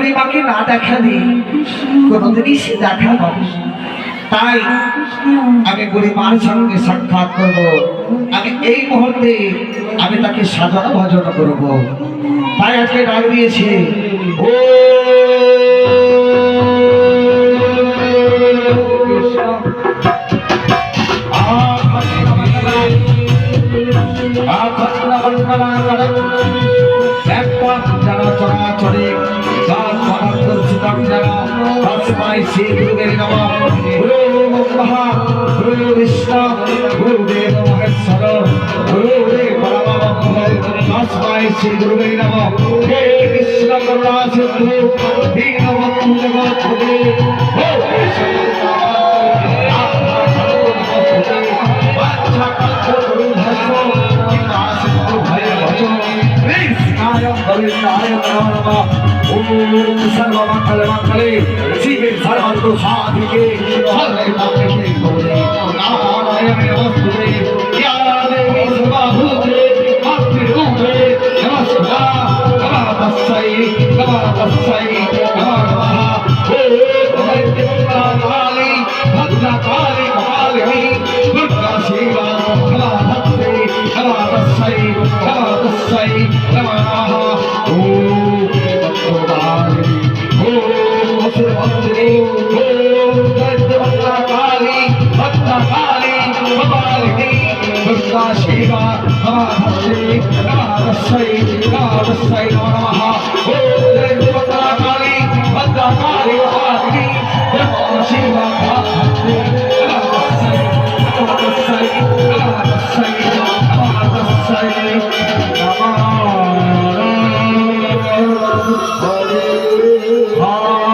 বুড়ি মাকে না দেখালে কোনোদিনই সে দেখা পাবে। তাই আমি বুড়ি মার সঙ্গে সাক্ষাৎ করব। আমি এই মুহূর্তে আমি তাকে সাধনা ভজন করব। তাই আজকে ডাক দিয়েছে ও श्री गुरुवे नमः। हे कृष्ण करुणा सिंधु दीनबंधु जगत्पते हे कृष्ण सर्वमंगले शिवे सर्वतो साधिके सर्वकामये गौरी नारायण नमस्ते या देवी सर्वभूते मातृरूपे नमस्कार नमस्तै नमस्तै नमो नमः हे काली भद्रकाली काली दुर्गा शिवा नमस्ते नमस्तै नमस्तै नमो नमः शिवा